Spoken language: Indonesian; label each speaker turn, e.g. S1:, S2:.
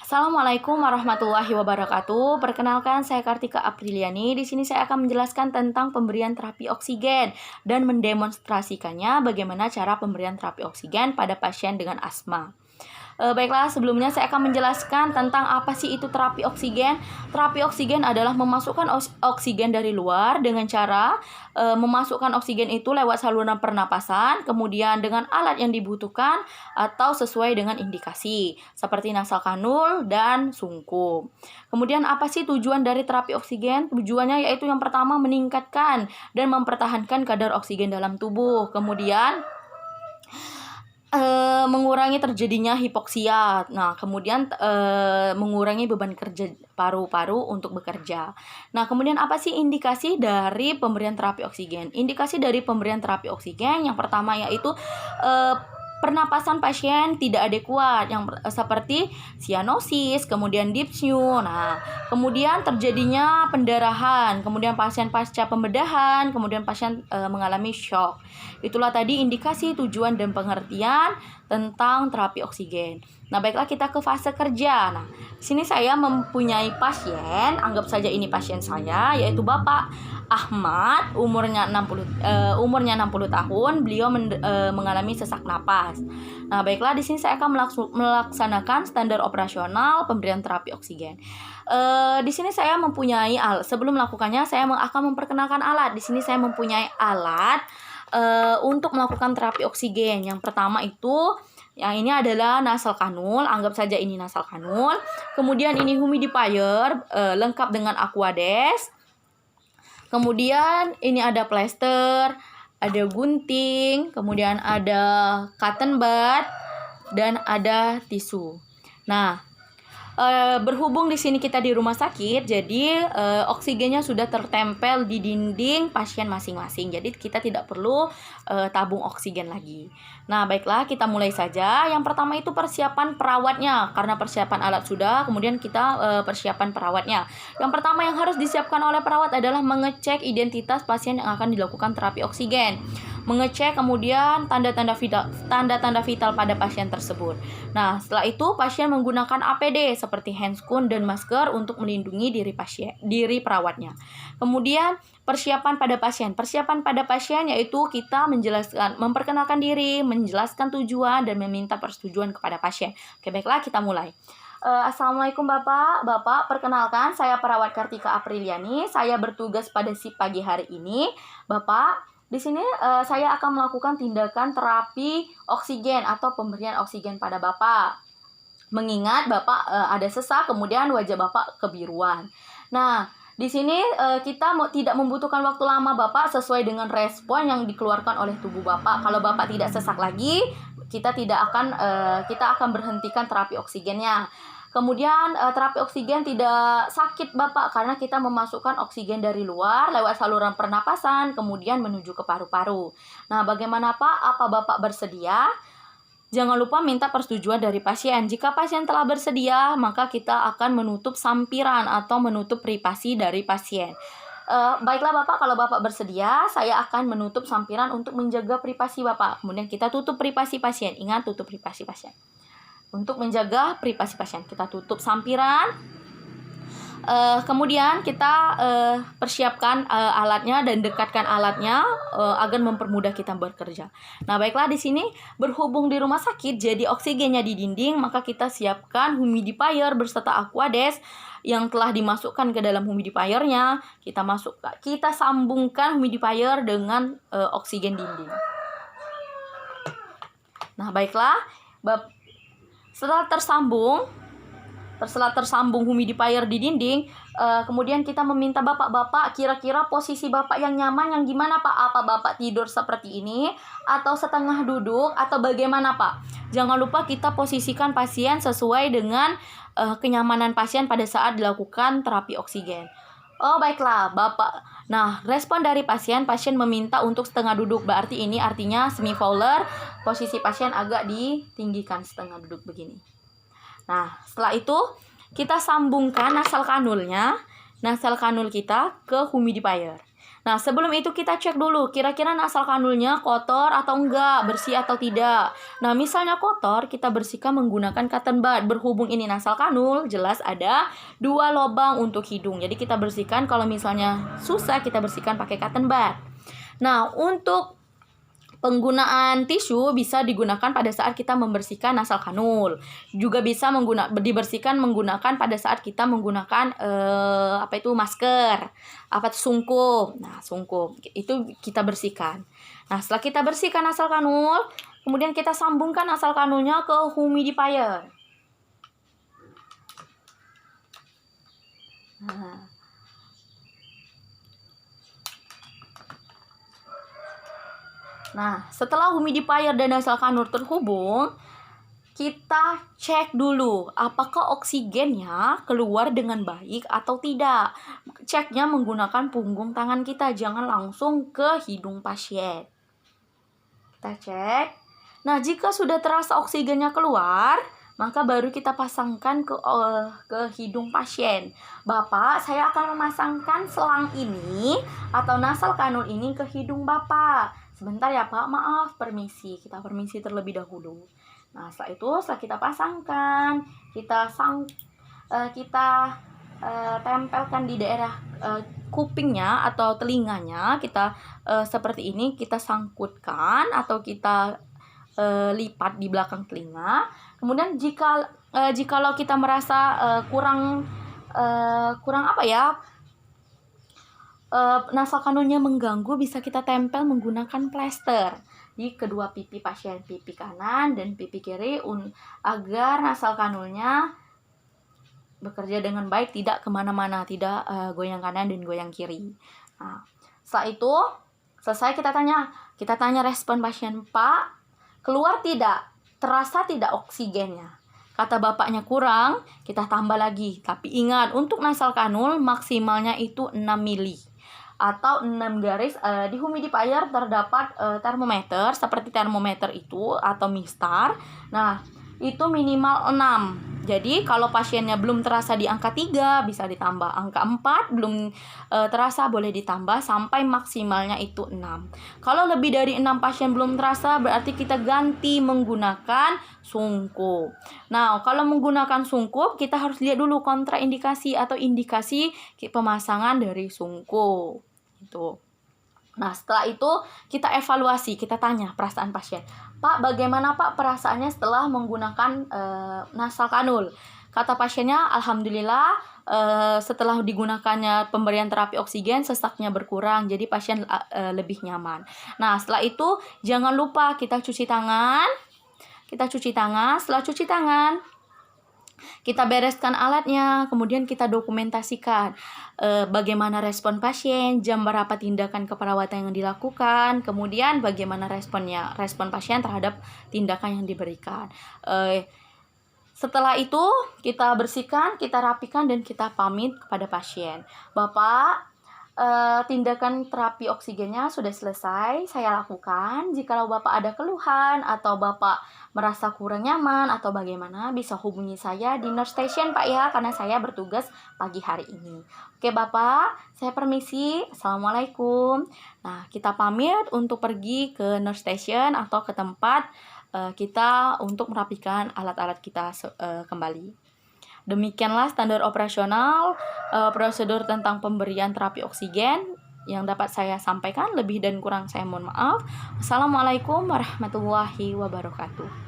S1: Assalamualaikum warahmatullahi wabarakatuh. Perkenalkan, saya Kartika Apriliani. Di sini saya akan menjelaskan tentang pemberian terapi oksigen dan mendemonstrasikannya bagaimana cara pemberian terapi oksigen pada pasien dengan asma. Baiklah, sebelumnya saya akan menjelaskan tentang apa sih itu terapi oksigen. Terapi oksigen adalah memasukkan oksigen dari luar dengan cara memasukkan oksigen itu lewat saluran pernapasan, kemudian dengan alat yang dibutuhkan atau sesuai dengan indikasi, seperti nasal kanul dan sungkum. Kemudian apa sih tujuan dari terapi oksigen? Tujuannya yaitu yang pertama meningkatkan dan mempertahankan kadar oksigen dalam tubuh. Kemudian mengurangi terjadinya hipoksia. Nah, kemudian mengurangi beban kerja paru-paru untuk bekerja. Nah, kemudian apa sih indikasi dari pemberian terapi oksigen? Indikasi dari pemberian terapi oksigen yang pertama yaitu pernapasan pasien tidak adekuat, yang seperti sianosis, kemudian dyspnea. Nah, kemudian terjadinya pendarahan, kemudian pasien pasca pembedahan, kemudian pasien mengalami shock. Itulah tadi indikasi, tujuan, dan pengertian tentang terapi oksigen. Nah, baiklah kita ke fase kerja. Nah, di sini saya mempunyai pasien, anggap saja ini pasien saya, yaitu Bapak Ahmad, umurnya 60 tahun. Beliau mengalami sesak napas. Nah, baiklah di sini saya akan melaksanakan standar operasional pemberian terapi oksigen. Di sini saya mempunyai alat. Sebelum melakukannya, saya akan memperkenalkan alat. Di sini saya mempunyai alat untuk melakukan terapi oksigen. Yang pertama itu, yang ini adalah nasal kanul, anggap saja ini nasal kanul. Kemudian ini humidifier lengkap dengan Aquades. Kemudian ini ada plester, ada gunting, kemudian ada cotton bud, dan ada tisu. Nah, berhubung di sini kita di rumah sakit, jadi oksigennya sudah tertempel di dinding pasien masing-masing. Jadi kita tidak perlu tabung oksigen lagi. Nah, baiklah kita mulai saja. Yang pertama itu persiapan perawatnya. Karena persiapan alat sudah, kemudian kita persiapan perawatnya. Yang pertama yang harus disiapkan oleh perawat adalah mengecek identitas pasien yang akan dilakukan terapi oksigen. Mengecek kemudian tanda-tanda vital pada pasien tersebut. Nah, setelah itu pasien menggunakan APD seperti handscoon dan masker untuk melindungi diri perawatnya. Kemudian persiapan pada pasien. Persiapan pada pasien yaitu kita memperkenalkan diri, menjelaskan tujuan, dan meminta persetujuan kepada pasien. Oke, baiklah kita mulai. Assalamualaikum Bapak, perkenalkan saya perawat Kartika Apriliani. Saya bertugas pada shift pagi hari ini. Bapak, di sini saya akan melakukan tindakan terapi oksigen atau pemberian oksigen pada Bapak. Mengingat Bapak ada sesak, kemudian wajah Bapak kebiruan. Nah, di sini kita tidak membutuhkan waktu lama Bapak sesuai dengan respon yang dikeluarkan oleh tubuh Bapak. Kalau Bapak tidak sesak lagi, kita akan berhentikan terapi oksigennya. Kemudian terapi oksigen tidak sakit Bapak karena kita memasukkan oksigen dari luar lewat saluran pernapasan kemudian menuju ke paru-paru. Nah, bagaimana Pak? Apa Bapak bersedia? Jangan lupa minta persetujuan dari pasien. Jika pasien telah bersedia, maka kita akan menutup sampiran atau menutup privasi dari pasien. Baiklah Bapak, kalau Bapak bersedia, saya akan menutup sampiran untuk menjaga privasi Bapak. Kemudian kita tutup privasi pasien. Ingat, tutup privasi pasien. Untuk menjaga privasi pasien, kita tutup sampiran. Kemudian kita persiapkan alatnya dan dekatkan alatnya agar mempermudah kita bekerja. Nah, baiklah di sini berhubung di rumah sakit jadi oksigennya di dinding, maka kita siapkan humidifier beserta Aquades yang telah dimasukkan ke dalam humidifiernya. Kita sambungkan humidifier dengan oksigen dinding. Nah, baiklah. Setelah tersambung humidifier di dinding, kemudian kita meminta Bapak kira-kira posisi Bapak yang nyaman yang gimana Pak? Apa Bapak tidur seperti ini atau setengah duduk atau bagaimana Pak? Jangan lupa kita posisikan pasien sesuai dengan kenyamanan pasien pada saat dilakukan terapi oksigen. Oh, baiklah Bapak. Nah, respon dari pasien meminta untuk setengah duduk. Berarti ini artinya semi fowler. Posisi pasien agak ditinggikan setengah duduk begini. Nah, setelah itu kita sambungkan nasal kanul kita ke humidifier. Nah, sebelum itu kita cek dulu kira-kira nasal kanulnya kotor atau enggak, bersih atau tidak. Nah, misalnya kotor, kita bersihkan menggunakan cotton bud. Berhubung ini nasal kanul, jelas ada 2 lubang untuk hidung. Jadi kita bersihkan, kalau misalnya susah kita bersihkan pakai cotton bud. Nah, untuk penggunaan tisu bisa digunakan pada saat kita membersihkan nasal kanul. Juga bisa dibersihkan menggunakan pada saat kita menggunakan masker, sungkup. Nah, sungkup itu kita bersihkan. Nah, setelah kita bersihkan nasal kanul, kemudian kita sambungkan nasal kanulnya ke humidifier. Nah, setelah humidifier dan nasal kanul terhubung, kita cek dulu apakah oksigennya keluar dengan baik atau tidak. Ceknya menggunakan punggung tangan kita, jangan langsung ke hidung pasien. Kita cek. Nah, jika sudah terasa oksigennya keluar, maka baru kita pasangkan ke hidung pasien. Bapak, saya akan memasangkan selang ini atau nasal kanul ini ke hidung Bapak. Sebentar ya Pak, maaf, permisi. Kita permisi terlebih dahulu. Nah, setelah itu, setelah kita pasangkan, kita tempelkan di daerah kupingnya atau telinganya. Kita seperti ini, kita sangkutkan atau kita lipat di belakang telinga. Kemudian jikalau kita merasa kurang nasal kanulnya mengganggu, bisa kita tempel menggunakan plester di kedua pipi pasien, pipi kanan dan pipi kiri, agar nasal kanulnya bekerja dengan baik, tidak kemana-mana, tidak goyang kanan dan goyang kiri. Nah, setelah itu selesai, kita tanya respon pasien, Pak, keluar tidak? Terasa tidak oksigennya? Kata bapaknya kurang, kita tambah lagi. Tapi ingat, untuk nasal kanul maksimalnya itu 6 mili atau 6 garis. Di humidifier terdapat termometer, seperti termometer itu atau mistar. Nah, itu minimal 6. Jadi kalau pasiennya belum terasa di angka 3, bisa ditambah angka 4, belum terasa boleh ditambah sampai maksimalnya itu 6. Kalau lebih dari 6 pasien belum terasa, berarti kita ganti menggunakan sungkup. Nah, kalau menggunakan sungkup, kita harus lihat dulu kontraindikasi atau indikasi pemasangan dari sungkup. Itu. Nah, setelah itu kita evaluasi, kita tanya perasaan pasien. Pak, bagaimana Pak perasaannya setelah menggunakan nasal kanul? Kata pasiennya, alhamdulillah setelah digunakannya pemberian terapi oksigen, sesaknya berkurang, jadi pasien lebih nyaman. Nah, setelah itu jangan lupa kita cuci tangan. Setelah cuci tangan, kita bereskan alatnya, kemudian kita dokumentasikan bagaimana respon pasien, jam berapa tindakan keperawatan yang dilakukan, kemudian bagaimana respon pasien terhadap tindakan yang diberikan. Setelah itu kita bersihkan, kita rapikan, dan kita pamit kepada pasien. Bapak, tindakan terapi oksigennya sudah selesai, saya lakukan. Jikalau Bapak ada keluhan atau Bapak merasa kurang nyaman atau bagaimana, bisa hubungi saya di nurse station Pak ya, karena saya bertugas pagi hari ini. Oke Bapak, saya permisi. Assalamualaikum. Nah, kita pamit untuk pergi ke nurse station atau ke tempat kita untuk merapikan alat-alat kita kembali. Demikianlah standar operasional prosedur tentang pemberian terapi oksigen yang dapat saya sampaikan. Lebih dan kurang saya mohon maaf. Wassalamualaikum warahmatullahi wabarakatuh.